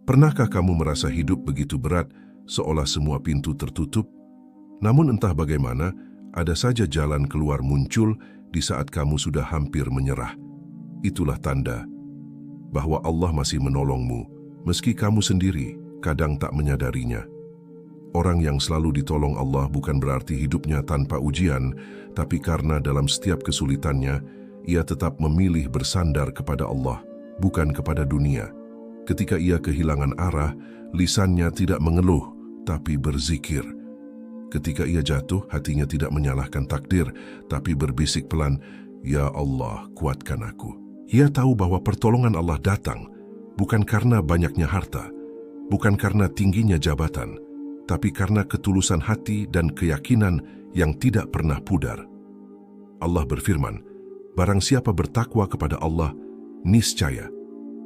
Pernahkah kamu merasa hidup begitu berat, seolah semua pintu tertutup? Namun entah bagaimana, ada saja jalan keluar muncul di saat kamu sudah hampir menyerah. Itulah tanda bahwa Allah masih menolongmu, meski kamu sendiri kadang tak menyadarinya. Orang yang selalu ditolong Allah bukan berarti hidupnya tanpa ujian, tapi karena dalam setiap kesulitannya, ia tetap memilih bersandar kepada Allah, bukan kepada dunia. Ketika ia kehilangan arah, lisannya tidak mengeluh, tapi berzikir. Ketika ia jatuh, hatinya tidak menyalahkan takdir, tapi berbisik pelan, "Ya Allah, kuatkan aku." Ia tahu bahwa pertolongan Allah datang, bukan karena banyaknya harta, bukan karena tingginya jabatan, tapi karena ketulusan hati dan keyakinan yang tidak pernah pudar. Allah berfirman, "Barang siapa bertakwa kepada Allah, niscaya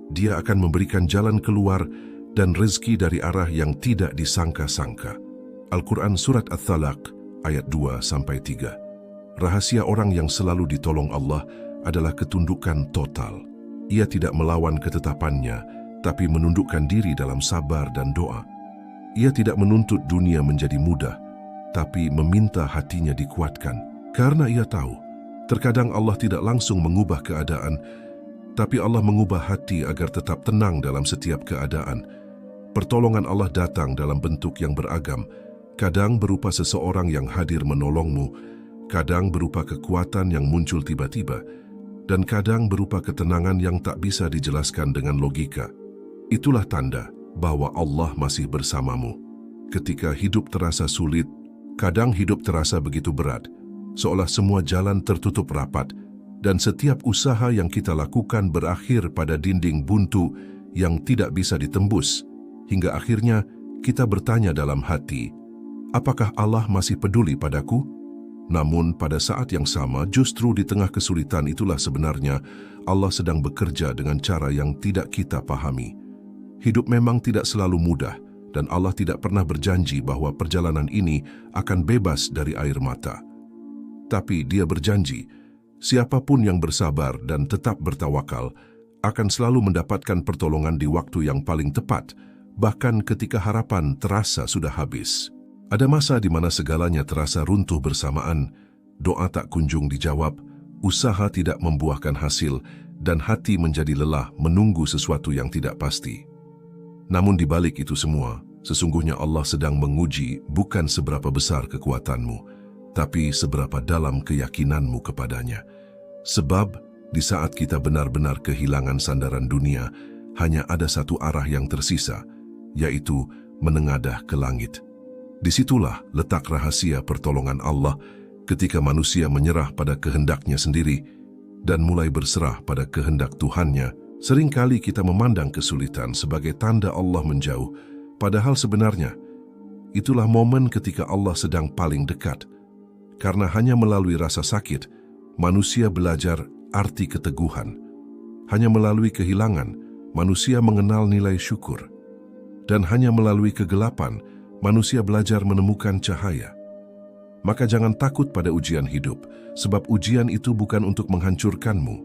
Dia akan memberikan jalan keluar dan rezeki dari arah yang tidak disangka-sangka." Al-Quran Surat At-Thalaq ayat 2-3. Rahasia orang yang selalu ditolong Allah adalah ketundukan total. Ia tidak melawan ketetapannya, tapi menundukkan diri dalam sabar dan doa. Ia tidak menuntut dunia menjadi mudah, tapi meminta hatinya dikuatkan. Karena ia tahu, terkadang Allah tidak langsung mengubah keadaan, tapi Allah mengubah hati agar tetap tenang dalam setiap keadaan. Pertolongan Allah datang dalam bentuk yang beragam, kadang berupa seseorang yang hadir menolongmu, kadang berupa kekuatan yang muncul tiba-tiba, dan kadang berupa ketenangan yang tak bisa dijelaskan dengan logika. Itulah tanda bahwa Allah masih bersamamu. Ketika hidup terasa sulit, kadang hidup terasa begitu berat, seolah semua jalan tertutup rapat, dan setiap usaha yang kita lakukan berakhir pada dinding buntu yang tidak bisa ditembus, hingga akhirnya kita bertanya dalam hati, apakah Allah masih peduli padaku? Namun pada saat yang sama, justru di tengah kesulitan itulah sebenarnya Allah sedang bekerja dengan cara yang tidak kita pahami. Hidup memang tidak selalu mudah, dan Allah tidak pernah berjanji bahwa perjalanan ini akan bebas dari air mata. Tapi Dia berjanji, siapapun yang bersabar dan tetap bertawakal akan selalu mendapatkan pertolongan di waktu yang paling tepat, bahkan ketika harapan terasa sudah habis. Ada masa di mana segalanya terasa runtuh bersamaan, doa tak kunjung dijawab, usaha tidak membuahkan hasil, dan hati menjadi lelah menunggu sesuatu yang tidak pasti. Namun di balik itu semua, sesungguhnya Allah sedang menguji bukan seberapa besar kekuatanmu, tapi seberapa dalam keyakinanmu kepadanya. Sebab di saat kita benar-benar kehilangan sandaran dunia, hanya ada satu arah yang tersisa, yaitu menengadah ke langit. Disitulah letak rahasia pertolongan Allah ketika manusia menyerah pada kehendaknya sendiri dan mulai berserah pada kehendak Tuhannya. Seringkali kita memandang kesulitan sebagai tanda Allah menjauh, padahal sebenarnya itulah momen ketika Allah sedang paling dekat. Karena hanya melalui rasa sakit, manusia belajar arti keteguhan. Hanya melalui kehilangan, manusia mengenal nilai syukur. Dan hanya melalui kegelapan, manusia belajar menemukan cahaya. Maka jangan takut pada ujian hidup, sebab ujian itu bukan untuk menghancurkanmu,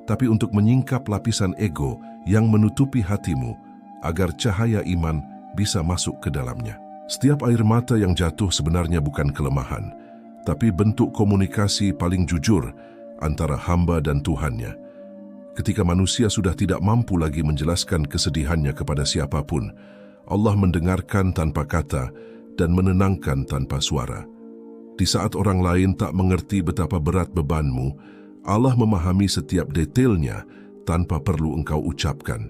tapi untuk menyingkap lapisan ego yang menutupi hatimu, agar cahaya iman bisa masuk ke dalamnya. Setiap air mata yang jatuh sebenarnya bukan kelemahan, tapi bentuk komunikasi paling jujur antara hamba dan Tuhannya. Ketika manusia sudah tidak mampu lagi menjelaskan kesedihannya kepada siapapun, Allah mendengarkan tanpa kata dan menenangkan tanpa suara. Di saat orang lain tak mengerti betapa berat bebanmu, Allah memahami setiap detailnya tanpa perlu engkau ucapkan.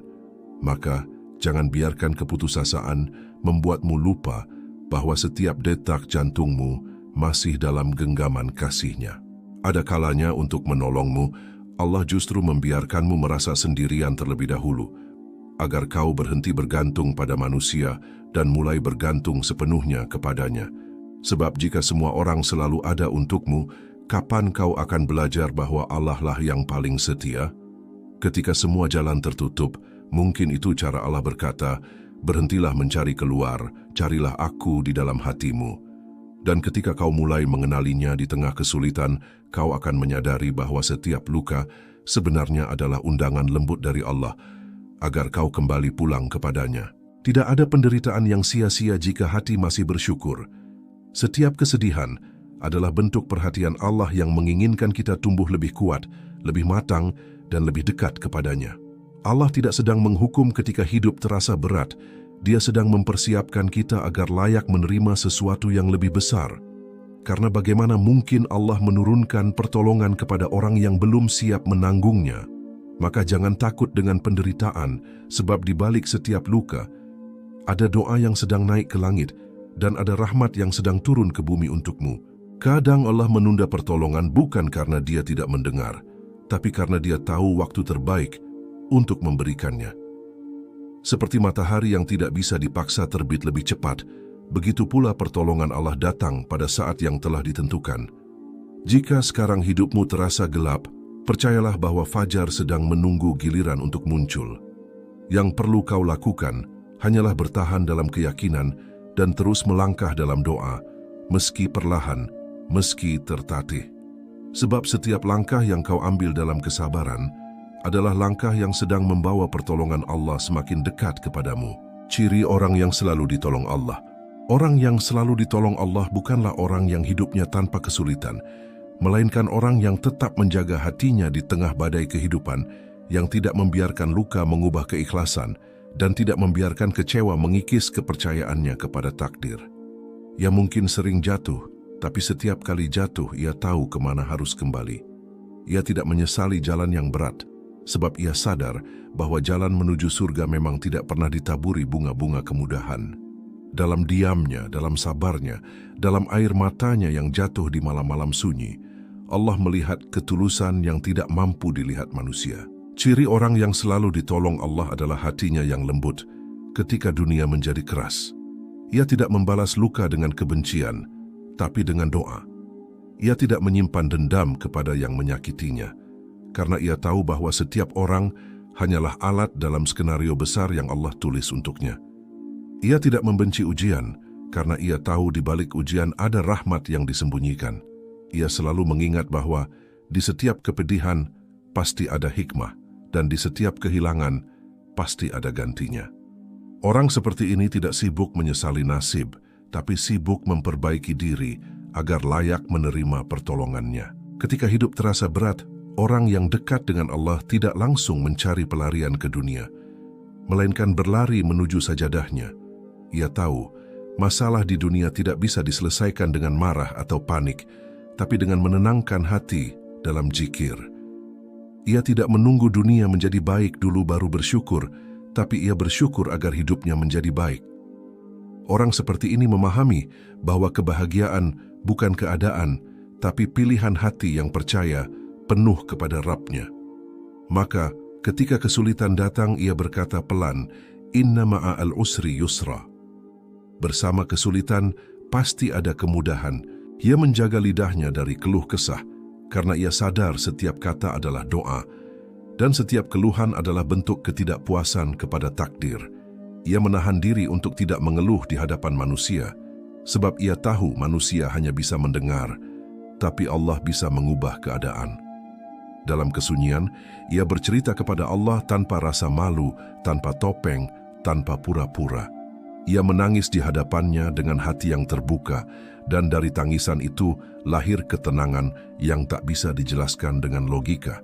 Maka, jangan biarkan keputusasaan membuatmu lupa bahwa setiap detak jantungmu masih dalam genggaman kasih-Nya. Ada kalanya untuk menolongmu, Allah justru membiarkanmu merasa sendirian terlebih dahulu, agar kau berhenti bergantung pada manusia dan mulai bergantung sepenuhnya kepadanya. Sebab jika semua orang selalu ada untukmu, kapan kau akan belajar bahwa Allah lah yang paling setia? Ketika semua jalan tertutup, mungkin itu cara Allah berkata, berhentilah mencari keluar, carilah aku di dalam hatimu. Dan ketika kau mulai mengenalinya di tengah kesulitan, kau akan menyadari bahwa setiap luka sebenarnya adalah undangan lembut dari Allah, agar kau kembali pulang kepadanya. Tidak ada penderitaan yang sia-sia jika hati masih bersyukur. Setiap kesedihan adalah bentuk perhatian Allah yang menginginkan kita tumbuh lebih kuat, lebih matang, dan lebih dekat kepadanya. Allah tidak sedang menghukum ketika hidup terasa berat. Dia sedang mempersiapkan kita agar layak menerima sesuatu yang lebih besar. Karena bagaimana mungkin Allah menurunkan pertolongan kepada orang yang belum siap menanggungnya? Maka jangan takut dengan penderitaan, sebab di balik setiap luka, ada doa yang sedang naik ke langit dan ada rahmat yang sedang turun ke bumi untukmu. Kadang Allah menunda pertolongan bukan karena Dia tidak mendengar, tapi karena Dia tahu waktu terbaik untuk memberikannya. Seperti matahari yang tidak bisa dipaksa terbit lebih cepat, begitu pula pertolongan Allah datang pada saat yang telah ditentukan. Jika sekarang hidupmu terasa gelap, percayalah bahwa fajar sedang menunggu giliran untuk muncul. Yang perlu kau lakukan hanyalah bertahan dalam keyakinan dan terus melangkah dalam doa, meski perlahan, meski tertatih. Sebab setiap langkah yang kau ambil dalam kesabaran adalah langkah yang sedang membawa pertolongan Allah semakin dekat kepadamu. Ciri orang yang selalu ditolong Allah. Orang yang selalu ditolong Allah bukanlah orang yang hidupnya tanpa kesulitan, melainkan orang yang tetap menjaga hatinya di tengah badai kehidupan, yang tidak membiarkan luka mengubah keikhlasan, dan tidak membiarkan kecewa mengikis kepercayaannya kepada takdir. Ia mungkin sering jatuh, tapi setiap kali jatuh ia tahu kemana harus kembali. Ia tidak menyesali jalan yang berat, sebab ia sadar bahwa jalan menuju surga memang tidak pernah ditaburi bunga-bunga kemudahan. Dalam diamnya, dalam sabarnya, dalam air matanya yang jatuh di malam-malam sunyi, Allah melihat ketulusan yang tidak mampu dilihat manusia. Ciri orang yang selalu ditolong Allah adalah hatinya yang lembut ketika dunia menjadi keras. Ia tidak membalas luka dengan kebencian, tapi dengan doa. Ia tidak menyimpan dendam kepada yang menyakitinya, karena ia tahu bahwa setiap orang hanyalah alat dalam skenario besar yang Allah tulis untuknya. Ia tidak membenci ujian, karena ia tahu di balik ujian ada rahmat yang disembunyikan. Ia selalu mengingat bahwa di setiap kepedihan pasti ada hikmah, dan di setiap kehilangan pasti ada gantinya. Orang seperti ini tidak sibuk menyesali nasib, tapi sibuk memperbaiki diri agar layak menerima pertolongannya. Ketika hidup terasa berat, orang yang dekat dengan Allah tidak langsung mencari pelarian ke dunia, melainkan berlari menuju sajadahnya. Ia tahu masalah di dunia tidak bisa diselesaikan dengan marah atau panik, tapi dengan menenangkan hati dalam zikir. Ia tidak menunggu dunia menjadi baik dulu baru bersyukur, tapi ia bersyukur agar hidupnya menjadi baik. Orang seperti ini memahami bahwa kebahagiaan bukan keadaan, tapi pilihan hati yang percaya penuh kepada Rabb-Nya. Maka, ketika kesulitan datang, ia berkata pelan, "Inna ma'al usri yusra." Bersama kesulitan, pasti ada kemudahan. Ia menjaga lidahnya dari keluh kesah, karena ia sadar setiap kata adalah doa, dan setiap keluhan adalah bentuk ketidakpuasan kepada takdir. Ia menahan diri untuk tidak mengeluh di hadapan manusia, sebab ia tahu manusia hanya bisa mendengar, tapi Allah bisa mengubah keadaan. Dalam kesunyian, ia bercerita kepada Allah tanpa rasa malu, tanpa topeng, tanpa pura-pura. Ia menangis di hadapannya dengan hati yang terbuka, dan dari tangisan itu lahir ketenangan yang tak bisa dijelaskan dengan logika.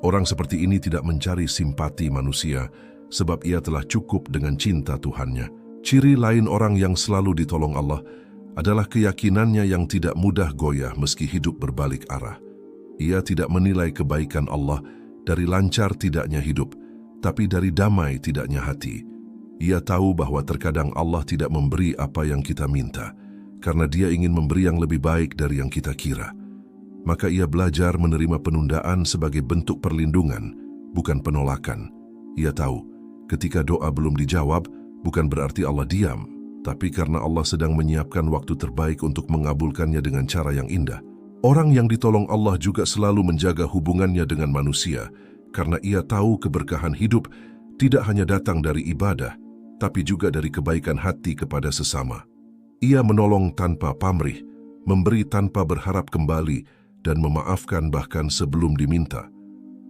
Orang seperti ini tidak mencari simpati manusia, sebab ia telah cukup dengan cinta Tuhannya. Ciri lain orang yang selalu ditolong Allah adalah keyakinannya yang tidak mudah goyah meski hidup berbalik arah. Ia tidak menilai kebaikan Allah dari lancar tidaknya hidup, tapi dari damai tidaknya hati. Ia tahu bahwa terkadang Allah tidak memberi apa yang kita minta, karena Dia ingin memberi yang lebih baik dari yang kita kira. Maka ia belajar menerima penundaan sebagai bentuk perlindungan, bukan penolakan. Ia tahu, ketika doa belum dijawab, bukan berarti Allah diam, tapi karena Allah sedang menyiapkan waktu terbaik untuk mengabulkannya dengan cara yang indah. Orang yang ditolong Allah juga selalu menjaga hubungannya dengan manusia, karena ia tahu keberkahan hidup tidak hanya datang dari ibadah, tapi juga dari kebaikan hati kepada sesama. Ia menolong tanpa pamrih, memberi tanpa berharap kembali, dan memaafkan bahkan sebelum diminta.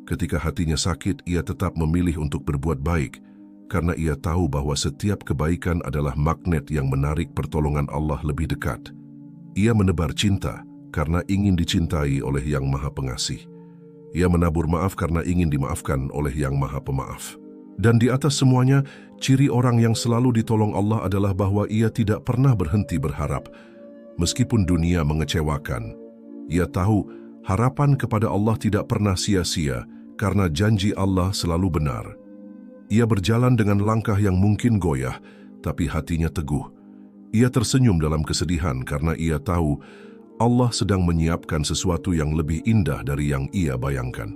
Ketika hatinya sakit, ia tetap memilih untuk berbuat baik, karena ia tahu bahwa setiap kebaikan adalah magnet yang menarik pertolongan Allah lebih dekat. Ia menebar cinta karena ingin dicintai oleh Yang Maha Pengasih. Ia menabur maaf karena ingin dimaafkan oleh Yang Maha Pemaaf. Dan di atas semuanya, ciri orang yang selalu ditolong Allah adalah bahwa ia tidak pernah berhenti berharap. Meskipun dunia mengecewakan, ia tahu harapan kepada Allah tidak pernah sia-sia karena janji Allah selalu benar. Ia berjalan dengan langkah yang mungkin goyah, tapi hatinya teguh. Ia tersenyum dalam kesedihan karena ia tahu Allah sedang menyiapkan sesuatu yang lebih indah dari yang ia bayangkan.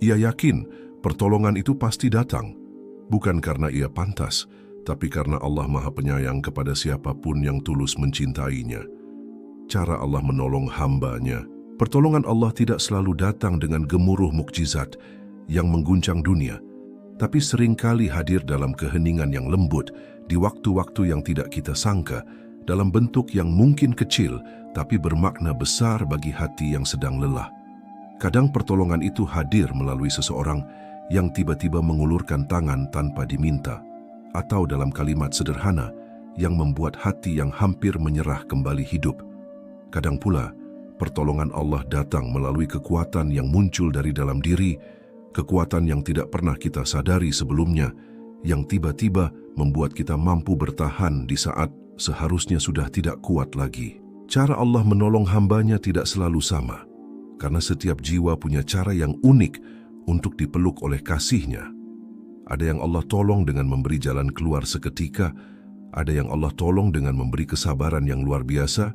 Ia yakin pertolongan itu pasti datang, bukan karena ia pantas, tapi karena Allah Maha Penyayang kepada siapapun yang tulus mencintainya. Cara Allah menolong hamba-Nya. Pertolongan Allah tidak selalu datang dengan gemuruh mukjizat yang mengguncang dunia, tapi seringkali hadir dalam keheningan yang lembut, di waktu-waktu yang tidak kita sangka, dalam bentuk yang mungkin kecil, tapi bermakna besar bagi hati yang sedang lelah. Kadang pertolongan itu hadir melalui seseorang yang tiba-tiba mengulurkan tangan tanpa diminta, atau dalam kalimat sederhana yang membuat hati yang hampir menyerah kembali hidup. Kadang pula, pertolongan Allah datang melalui kekuatan yang muncul dari dalam diri, kekuatan yang tidak pernah kita sadari sebelumnya, yang tiba-tiba membuat kita mampu bertahan di saat seharusnya sudah tidak kuat lagi. Cara Allah menolong hamba-Nya tidak selalu sama, karena setiap jiwa punya cara yang unik untuk dipeluk oleh kasih-Nya. Ada yang Allah tolong dengan memberi jalan keluar seketika, ada yang Allah tolong dengan memberi kesabaran yang luar biasa,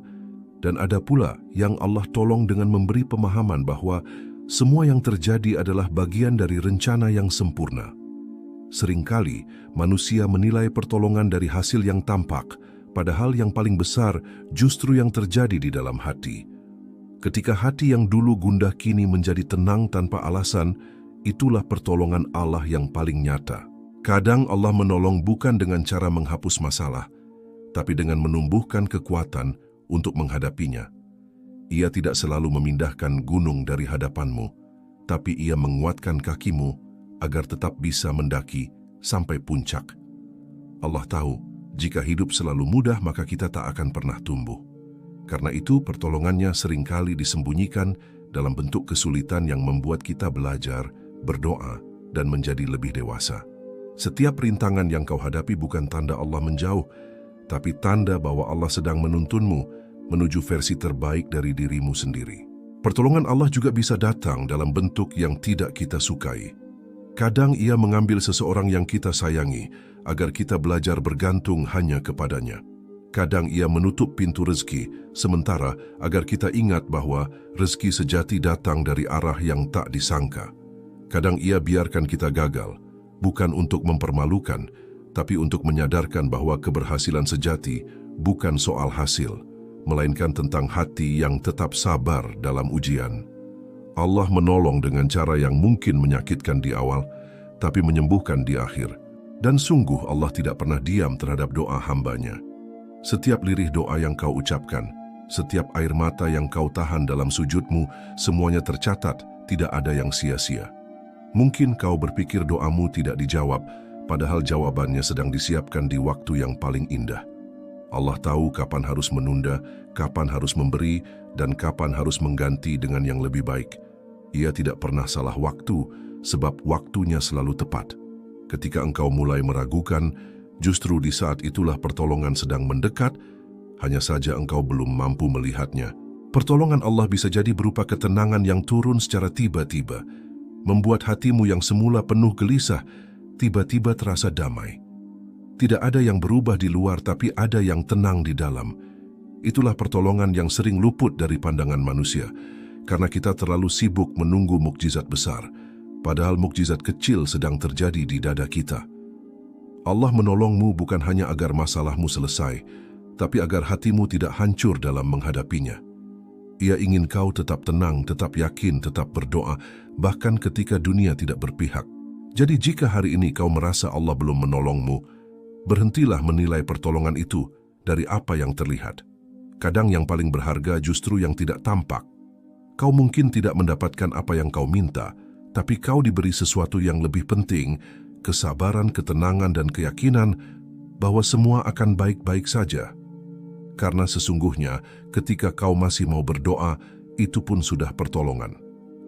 dan ada pula yang Allah tolong dengan memberi pemahaman bahwa semua yang terjadi adalah bagian dari rencana yang sempurna. Seringkali manusia menilai pertolongan dari hasil yang tampak, padahal yang paling besar justru yang terjadi di dalam hati. Ketika hati yang dulu gundah kini menjadi tenang tanpa alasan, itulah pertolongan Allah yang paling nyata. Kadang Allah menolong bukan dengan cara menghapus masalah, tapi dengan menumbuhkan kekuatan untuk menghadapinya. Ia tidak selalu memindahkan gunung dari hadapanmu, tapi ia menguatkan kakimu agar tetap bisa mendaki sampai puncak. Allah tahu, jika hidup selalu mudah maka kita tak akan pernah tumbuh. Karena itu pertolongannya seringkali disembunyikan dalam bentuk kesulitan yang membuat kita belajar, berdoa, dan menjadi lebih dewasa. Setiap rintangan yang kau hadapi bukan tanda Allah menjauh, tapi tanda bahwa Allah sedang menuntunmu menuju versi terbaik dari dirimu sendiri. Pertolongan Allah juga bisa datang dalam bentuk yang tidak kita sukai. Kadang Ia mengambil seseorang yang kita sayangi agar kita belajar bergantung hanya kepadanya. Kadang Ia menutup pintu rezeki sementara agar kita ingat bahwa rezeki sejati datang dari arah yang tak disangka. Kadang Ia biarkan kita gagal, bukan untuk mempermalukan, tapi untuk menyadarkan bahwa keberhasilan sejati bukan soal hasil, melainkan tentang hati yang tetap sabar dalam ujian. Allah menolong dengan cara yang mungkin menyakitkan di awal, tapi menyembuhkan di akhir. Dan sungguh Allah tidak pernah diam terhadap doa hamba-Nya. Setiap lirih doa yang kau ucapkan, setiap air mata yang kau tahan dalam sujudmu, semuanya tercatat, tidak ada yang sia-sia. Mungkin kau berpikir doamu tidak dijawab, padahal jawabannya sedang disiapkan di waktu yang paling indah. Allah tahu kapan harus menunda, kapan harus memberi, dan kapan harus mengganti dengan yang lebih baik. Ia tidak pernah salah waktu, sebab waktunya selalu tepat. Ketika engkau mulai meragukan, justru di saat itulah pertolongan sedang mendekat, hanya saja engkau belum mampu melihatnya. Pertolongan Allah bisa jadi berupa ketenangan yang turun secara tiba-tiba, membuat hatimu yang semula penuh gelisah, tiba-tiba terasa damai. Tidak ada yang berubah di luar, tapi ada yang tenang di dalam. Itulah pertolongan yang sering luput dari pandangan manusia, karena kita terlalu sibuk menunggu mukjizat besar, padahal mukjizat kecil sedang terjadi di dada kita. Allah menolongmu bukan hanya agar masalahmu selesai, tapi agar hatimu tidak hancur dalam menghadapinya. Ia ingin kau tetap tenang, tetap yakin, tetap berdoa, bahkan ketika dunia tidak berpihak. Jadi jika hari ini kau merasa Allah belum menolongmu, berhentilah menilai pertolongan itu dari apa yang terlihat. Kadang yang paling berharga justru yang tidak tampak. Kau mungkin tidak mendapatkan apa yang kau minta, tapi kau diberi sesuatu yang lebih penting kesabaran, ketenangan, dan keyakinan bahwa semua akan baik-baik saja. Karena sesungguhnya ketika kau masih mau berdoa, itu pun sudah pertolongan.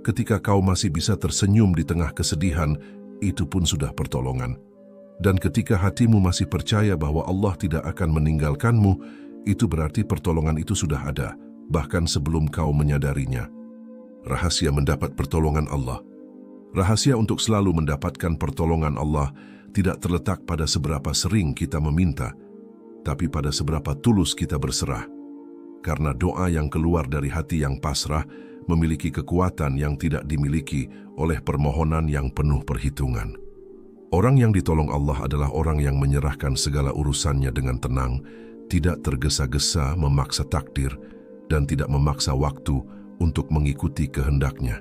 Ketika kau masih bisa tersenyum di tengah kesedihan, itu pun sudah pertolongan. Dan ketika hatimu masih percaya bahwa Allah tidak akan meninggalkanmu, itu berarti pertolongan itu sudah ada, bahkan sebelum kau menyadarinya. Rahasia mendapat pertolongan Allah. Rahasia untuk selalu mendapatkan pertolongan Allah tidak terletak pada seberapa sering kita meminta, tapi pada seberapa tulus kita berserah. Karena doa yang keluar dari hati yang pasrah memiliki kekuatan yang tidak dimiliki oleh permohonan yang penuh perhitungan. Orang yang ditolong Allah adalah orang yang menyerahkan segala urusannya dengan tenang, tidak tergesa-gesa memaksa takdir, dan tidak memaksa waktu untuk mengikuti kehendaknya.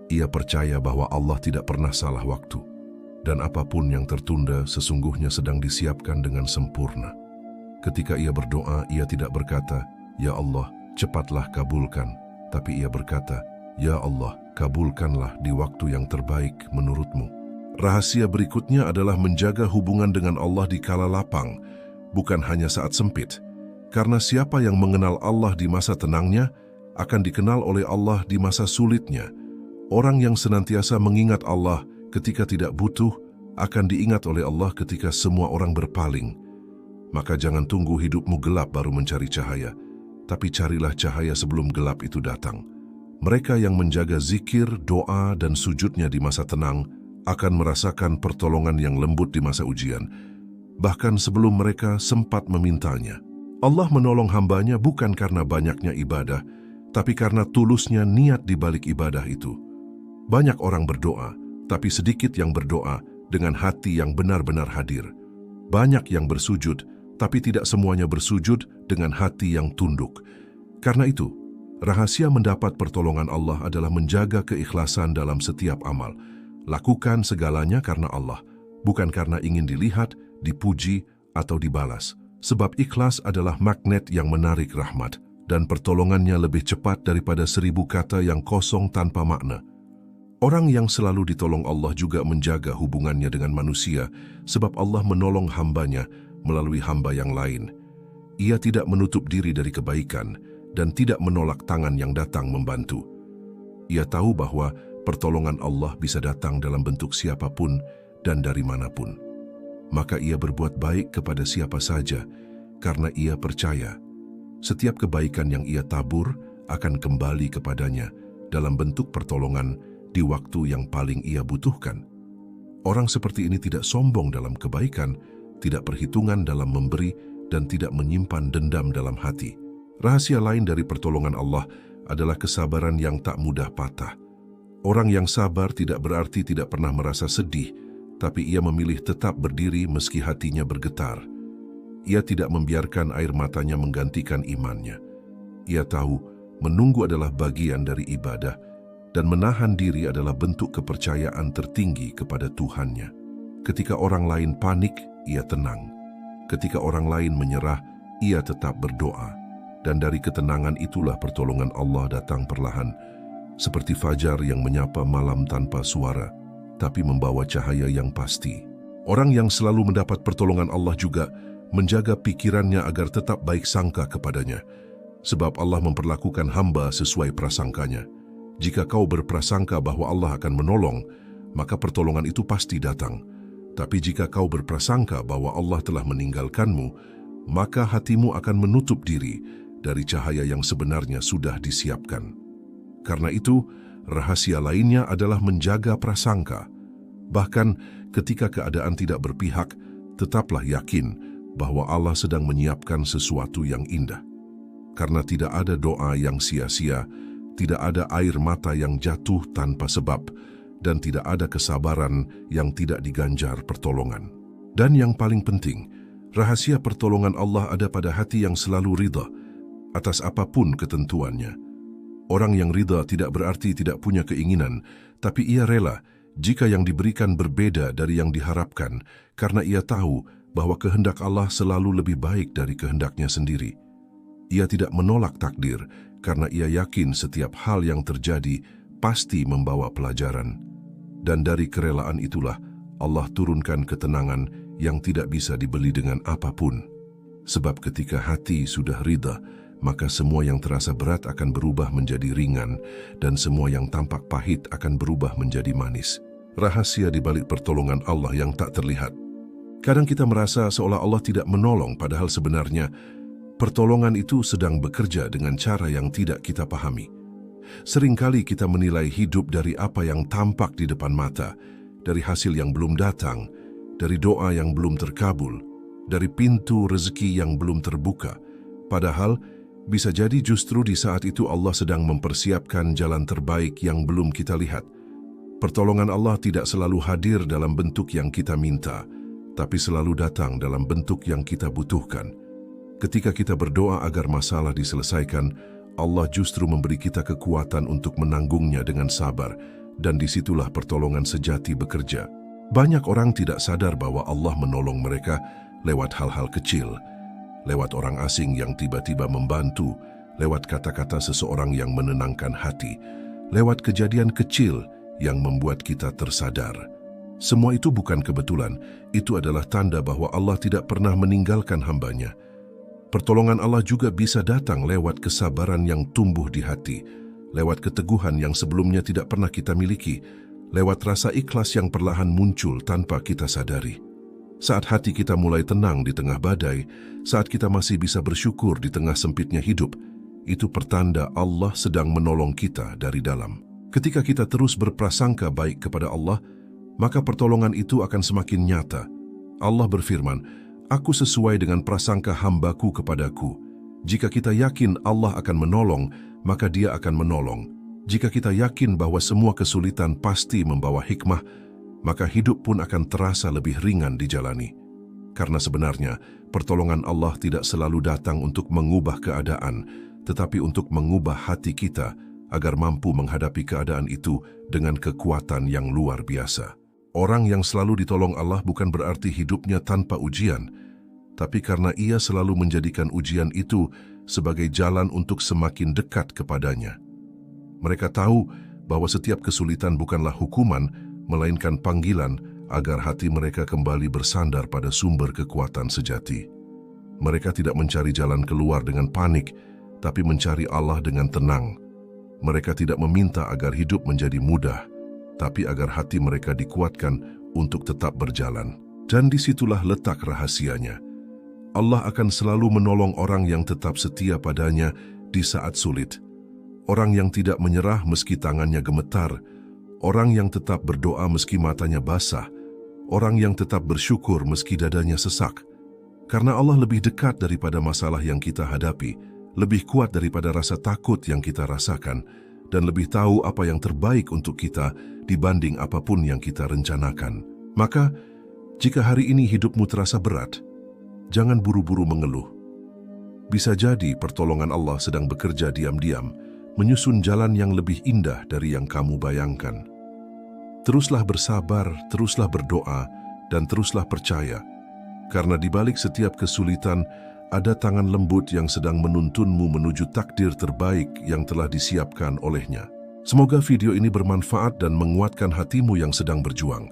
Ia percaya bahwa Allah tidak pernah salah waktu, dan apapun yang tertunda sesungguhnya sedang disiapkan dengan sempurna. Ketika ia berdoa, ia tidak berkata, "Ya Allah, cepatlah kabulkan," tapi ia berkata, "Ya Allah, kabulkanlah di waktu yang terbaik menurutmu." Rahasia berikutnya adalah menjaga hubungan dengan Allah di kala lapang, bukan hanya saat sempit. Karena siapa yang mengenal Allah di masa tenangnya, akan dikenal oleh Allah di masa sulitnya. Orang yang senantiasa mengingat Allah ketika tidak butuh, akan diingat oleh Allah ketika semua orang berpaling. Maka jangan tunggu hidupmu gelap baru mencari cahaya, tapi carilah cahaya sebelum gelap itu datang. Mereka yang menjaga zikir, doa, dan sujudnya di masa tenang akan merasakan pertolongan yang lembut di masa ujian, bahkan sebelum mereka sempat memintanya. Allah menolong hambanya bukan karena banyaknya ibadah, tapi karena tulusnya niat di balik ibadah itu. Banyak orang berdoa, tapi sedikit yang berdoa dengan hati yang benar-benar hadir. Banyak yang bersujud, tapi tidak semuanya bersujud dengan hati yang tunduk. Karena itu, rahasia mendapat pertolongan Allah adalah menjaga keikhlasan dalam setiap amal. Lakukan segalanya karena Allah, bukan karena ingin dilihat, dipuji, atau dibalas. Sebab ikhlas adalah magnet yang menarik rahmat, dan pertolongannya lebih cepat daripada 1000 kata yang kosong tanpa makna. Orang yang selalu ditolong Allah juga menjaga hubungannya dengan manusia, sebab Allah menolong hambanya melalui hamba yang lain. Ia tidak menutup diri dari kebaikan, dan tidak menolak tangan yang datang membantu. Ia tahu bahwa pertolongan Allah bisa datang dalam bentuk siapapun dan dari manapun. Maka ia berbuat baik kepada siapa saja, karena ia percaya setiap kebaikan yang ia tabur akan kembali kepadanya dalam bentuk pertolongan di waktu yang paling ia butuhkan. Orang seperti ini tidak sombong dalam kebaikan, tidak perhitungan dalam memberi, dan tidak menyimpan dendam dalam hati. Rahasia lain dari pertolongan Allah adalah kesabaran yang tak mudah patah. Orang yang sabar tidak berarti tidak pernah merasa sedih, tapi ia memilih tetap berdiri meski hatinya bergetar. Ia tidak membiarkan air matanya menggantikan imannya. Ia tahu menunggu adalah bagian dari ibadah, dan menahan diri adalah bentuk kepercayaan tertinggi kepada Tuhannya. Ketika orang lain panik, ia tenang. Ketika orang lain menyerah, ia tetap berdoa. Dan dari ketenangan itulah pertolongan Allah datang perlahan, seperti fajar yang menyapa malam tanpa suara, tapi membawa cahaya yang pasti. Orang yang selalu mendapat pertolongan Allah juga menjaga pikirannya agar tetap baik sangka kepadanya, sebab Allah memperlakukan hamba sesuai prasangkanya. Jika kau berprasangka bahwa Allah akan menolong, maka pertolongan itu pasti datang. Tapi jika kau berprasangka bahwa Allah telah meninggalkanmu, maka hatimu akan menutup diri dari cahaya yang sebenarnya sudah disiapkan. Karena itu, rahasia lainnya adalah menjaga prasangka. Bahkan ketika keadaan tidak berpihak, tetaplah yakin bahwa Allah sedang menyiapkan sesuatu yang indah. Karena tidak ada doa yang sia-sia, tidak ada air mata yang jatuh tanpa sebab, dan tidak ada kesabaran yang tidak diganjar pertolongan. Dan yang paling penting, rahasia pertolongan Allah ada pada hati yang selalu ridha atas apapun ketentuannya. Orang yang ridha tidak berarti tidak punya keinginan, tapi ia rela jika yang diberikan berbeda dari yang diharapkan, karena ia tahu bahwa kehendak Allah selalu lebih baik dari kehendaknya sendiri. Ia tidak menolak takdir, karena ia yakin setiap hal yang terjadi pasti membawa pelajaran. Dan dari kerelaan itulah Allah turunkan ketenangan yang tidak bisa dibeli dengan apapun. Sebab ketika hati sudah ridha, maka semua yang terasa berat akan berubah menjadi ringan, dan semua yang tampak pahit akan berubah menjadi manis. Rahasia di balik pertolongan Allah yang tak terlihat. Kadang kita merasa seolah Allah tidak menolong, padahal sebenarnya pertolongan itu sedang bekerja dengan cara yang tidak kita pahami. Seringkali kita menilai hidup dari apa yang tampak di depan mata, dari hasil yang belum datang, dari doa yang belum terkabul, dari pintu rezeki yang belum terbuka. Padahal bisa jadi justru di saat itu Allah sedang mempersiapkan jalan terbaik yang belum kita lihat. Pertolongan Allah tidak selalu hadir dalam bentuk yang kita minta, tapi selalu datang dalam bentuk yang kita butuhkan. Ketika kita berdoa agar masalah diselesaikan, Allah justru memberi kita kekuatan untuk menanggungnya dengan sabar, dan disitulah pertolongan sejati bekerja. Banyak orang tidak sadar bahwa Allah menolong mereka lewat hal-hal kecil, lewat orang asing yang tiba-tiba membantu, lewat kata-kata seseorang yang menenangkan hati, lewat kejadian kecil yang membuat kita tersadar. Semua itu bukan kebetulan, itu adalah tanda bahwa Allah tidak pernah meninggalkan hambanya. Pertolongan Allah juga bisa datang lewat kesabaran yang tumbuh di hati, lewat keteguhan yang sebelumnya tidak pernah kita miliki, lewat rasa ikhlas yang perlahan muncul tanpa kita sadari. Saat hati kita mulai tenang di tengah badai, saat kita masih bisa bersyukur di tengah sempitnya hidup, itu pertanda Allah sedang menolong kita dari dalam. Ketika kita terus berprasangka baik kepada Allah, maka pertolongan itu akan semakin nyata. Allah berfirman, "Aku sesuai dengan prasangka hambaku kepadaku." Jika kita yakin Allah akan menolong, maka Dia akan menolong. Jika kita yakin bahwa semua kesulitan pasti membawa hikmah, maka hidup pun akan terasa lebih ringan dijalani. Karena sebenarnya, pertolongan Allah tidak selalu datang untuk mengubah keadaan, tetapi untuk mengubah hati kita agar mampu menghadapi keadaan itu dengan kekuatan yang luar biasa. Orang yang selalu ditolong Allah bukan berarti hidupnya tanpa ujian, tapi karena ia selalu menjadikan ujian itu sebagai jalan untuk semakin dekat kepadanya. Mereka tahu bahwa setiap kesulitan bukanlah hukuman, melainkan panggilan agar hati mereka kembali bersandar pada sumber kekuatan sejati. Mereka tidak mencari jalan keluar dengan panik, tapi mencari Allah dengan tenang. Mereka tidak meminta agar hidup menjadi mudah, tapi agar hati mereka dikuatkan untuk tetap berjalan. Dan disitulah letak rahasianya. Allah akan selalu menolong orang yang tetap setia padanya di saat sulit. Orang yang tidak menyerah meski tangannya gemetar, orang yang tetap berdoa meski matanya basah, orang yang tetap bersyukur meski dadanya sesak. Karena Allah lebih dekat daripada masalah yang kita hadapi, lebih kuat daripada rasa takut yang kita rasakan, dan lebih tahu apa yang terbaik untuk kita dibanding apapun yang kita rencanakan. Maka, jika hari ini hidupmu terasa berat, jangan buru-buru mengeluh. Bisa jadi pertolongan Allah sedang bekerja diam-diam, menyusun jalan yang lebih indah dari yang kamu bayangkan. Teruslah bersabar, teruslah berdoa, dan teruslah percaya, karena di balik setiap kesulitan, ada tangan lembut yang sedang menuntunmu menuju takdir terbaik yang telah disiapkan olehnya. Semoga video ini bermanfaat dan menguatkan hatimu yang sedang berjuang.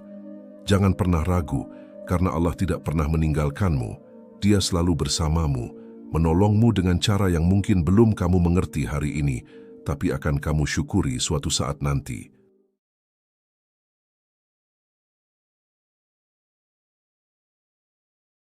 Jangan pernah ragu, karena Allah tidak pernah meninggalkanmu. Dia selalu bersamamu, menolongmu dengan cara yang mungkin belum kamu mengerti hari ini, tapi akan kamu syukuri suatu saat nanti.